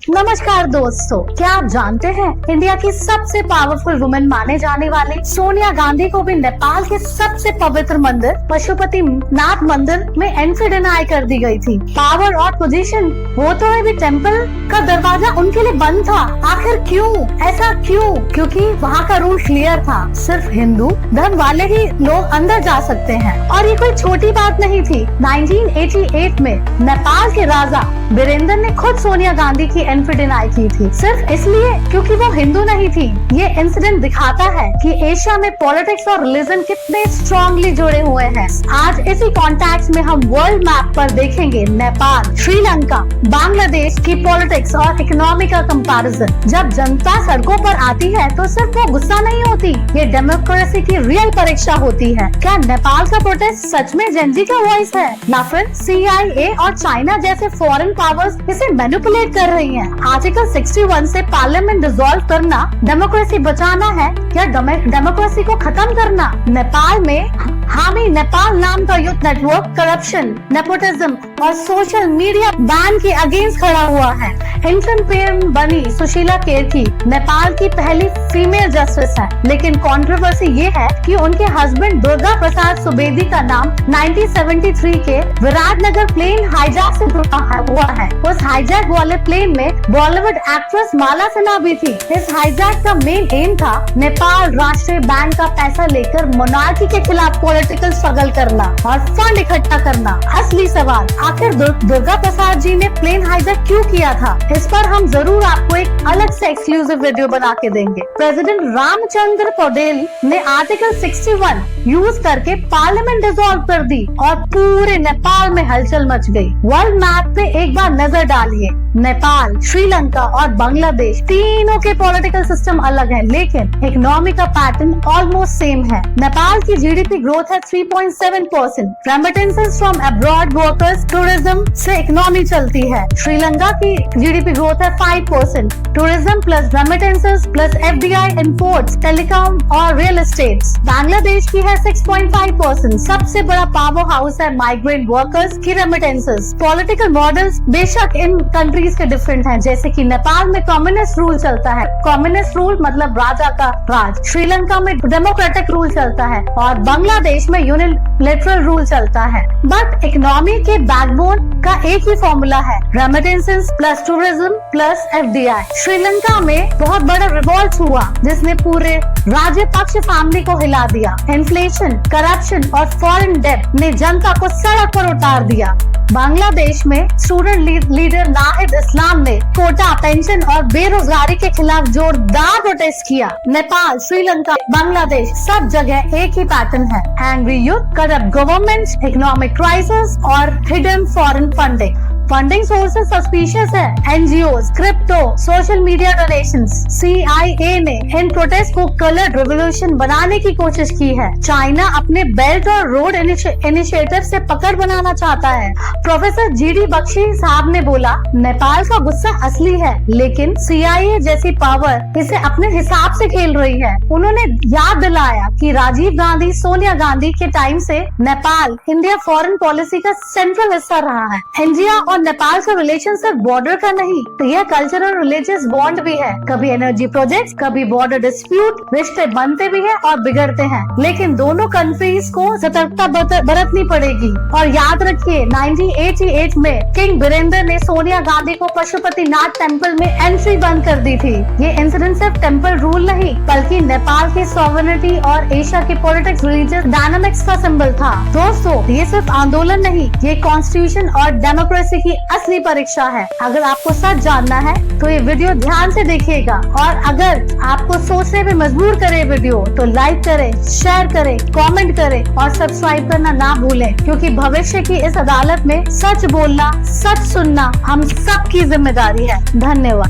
नमस्कार दोस्तों, क्या आप जानते हैं इंडिया की सबसे पावरफुल वुमेन माने जाने वाली सोनिया गांधी को भी नेपाल के सबसे पवित्र मंदिर पशुपति नाथ मंदिर में एंट्री डिनाई कर दी गई थी। पावर और पोजीशन होते हुए भी टेम्पल का दरवाजा उनके लिए बंद था। आखिर क्यों? ऐसा क्यों? क्योंकि वहाँ का रूल क्लियर था, सिर्फ हिंदू धर्म वाले ही लोग अंदर जा सकते हैं। और ये कोई छोटी बात नहीं थी। 1988 में नेपाल के राजा वीरेंद्र ने खुद सोनिया गांधी की एंट्री डिनाई की थी, सिर्फ इसलिए क्योंकि वो हिंदू नहीं थी। ये इंसिडेंट दिखाता है कि एशिया में पॉलिटिक्स और रिलीजन कितने स्ट्रांगली जुड़े हुए हैं। आज इसी कॉन्टेक्स्ट में हम वर्ल्ड मैप पर देखेंगे नेपाल, श्रीलंका, बांग्लादेश की पॉलिटिक्स और इकोनॉमी का कंपैरिजन। जब जनता सड़कों पर आती है तो सिर्फ वो गुस्सा नहीं होती, ये डेमोक्रेसी की रियल परीक्षा होती है। क्या नेपाल का प्रोटेस्ट सच में जेनजी का वॉइस है या फिर CIA और चाइना जैसे फॉरेन पावर्स इसे मैनिपुलेट कर रही हैं? आर्टिकल 61 से पार्लियामेंट डिसॉल्व करना डेमोक्रेसी बचाना है या डेमोक्रेसी को खत्म करना? नेपाल में हामी नेपाल नाम का यूथ नेटवर्क करप्शन, नेपोटिज्म और सोशल मीडिया बैन के अगेंस्ट खड़ा हुआ है। इंटर्न पेरेंट बनी सुशीला केरकी नेपाल की पहली फीमेल जस्टिस है, लेकिन कंट्रोवर्सी ये है कि उनके हस्बैंड दुर्गा प्रसाद सुवेदी का नाम 1973 के विराटनगर प्लेन हाईजैक से जुड़ा हुआ है। उस हाईजैक वाले प्लेन में बॉलीवुड एक्ट्रेस माला सिन्हा भी थी। इस हाईजैक का मेन एम था नेपाल राष्ट्रीय बैंक का पैसा लेकर मोनार्की के खिलाफ पॉलिटिकल स्ट्रगल करना और फंड इकट्ठा करना। असली सवाल, आखिर दुर्गा प्रसाद जी ने प्लेन हाईजैक क्यों किया था? इस पर हम जरूर आपको एक अलग से एक्सक्लूसिव वीडियो बना के देंगे। प्रेसिडेंट रामचंद्र पौडेल ने आर्टिकल 61 यूज करके पार्लियामेंट डिसॉल्व कर दी और पूरे नेपाल में हलचल मच गई। वर्ल्ड मैप पे एक बार नजर डालिए। नेपाल, श्रीलंका और बांग्लादेश तीनों के पॉलिटिकल सिस्टम अलग है, लेकिन इकोनॉमी का पैटर्न ऑलमोस्ट सेम है। नेपाल की GDP ग्रोथ है 3.7%। Remittances from abroad workers, tourism से इकोनॉमी चलती है। श्रीलंका की GDP ग्रोथ है 5%। Tourism plus remittances plus FDI imports, telecom और रियल एस्टेट। बांग्लादेश की है 6.5%। सबसे बड़ा पावर हाउस है माइग्रेंट वर्कर्स की रेमिटेंसेस। पॉलिटिकल मॉडल्स बेशक इन कंट्रीज के डिफरेंट हैं, जैसे कि नेपाल में कम्युनिस्ट रूल चलता है। कम्युनिस्ट रूल मतलब राजा का राज। श्रीलंका में डेमोक्रेटिक रूल चलता है और बांग्लादेश में यूनिलैटरल रूल चलता है। बट इकोनॉमी के बैकबोन का एक ही फॉर्मूला है, remittances plus tourism plus FDI। Sri Lanka में बहुत बड़ा रिवॉल्ट हुआ जिसने पूरे राजपक्ष फैमिली को हिला दिया। इन्फ्लेशन, करप्शन और फॉरेन डेब्ट ने जनता को सड़क पर उतार दिया। बांग्लादेश में स्टूडेंट लीडर नाहिद इस्लाम ने कोटा, पेंशन और बेरोजगारी के खिलाफ जोरदार प्रोटेस्ट किया। नेपाल, श्रीलंका, बांग्लादेश सब जगह एक ही पैटर्न है, angry youth, corrupt government, economic crisis और hidden foreign funding. Funding sources suspicious है। NGOs, crypto, social media donations. CIA ने इन प्रोटेस्ट को कलर्ड रिवॉल्यूशन बनाने की कोशिश की है। चाइना अपने बेल्ट और रोड इनिशिएटिव से पकड़ बनाना चाहता है। प्रोफेसर GD बख्शी साहब ने बोला, नेपाल का गुस्सा असली है, लेकिन CIA जैसी पावर इसे अपने हिसाब से खेल रही है। उन्होंने याद दिलाया कि राजीव गांधी, सोनिया गांधी के टाइम से नेपाल इंडिया फॉरेन पॉलिसी का सेंट्रल हिस्सा रहा है। इंडिया और नेपाल का रिलेशन सिर्फ बॉर्डर का नहीं, तो यह कल्चरल रिलीजियस बॉन्ड भी है। कभी एनर्जी प्रोजेक्ट्स, कभी बॉर्डर डिस्प्यूट। रिश्ते बनते भी हैं और बिगड़ते हैं, लेकिन दोनों कंट्रीज को सतर्कता बरतनी पड़ेगी। और याद रखिए, 1988 में किंग वीरेंद्र ने सोनिया गांधी को पशुपति नाथ टेम्पल में एंट्री बंद कर दी थी। ये इंसिडेंट सिर्फ टेम्पल रूल नहीं, बल्कि नेपाल की सॉवरेनिटी और एशिया की पॉलिटिक्स रिलीजियस डायनामिक्स का सिंबल था। दोस्तों, ये सिर्फ आंदोलन नहीं, ये कॉन्स्टिट्यूशन और डेमोक्रेसी की असली परीक्षा है। अगर आपको सच जानना है तो ये वीडियो ध्यान से देखिएगा, और अगर आपको सोचने पे मजबूर करे वीडियो तो लाइक करें, शेयर करें, कमेंट करें और सब्सक्राइब करना ना भूलें, क्योंकि भविष्य की इस अदालत में सच बोलना, सच सुनना हम सबकी जिम्मेदारी है। धन्यवाद।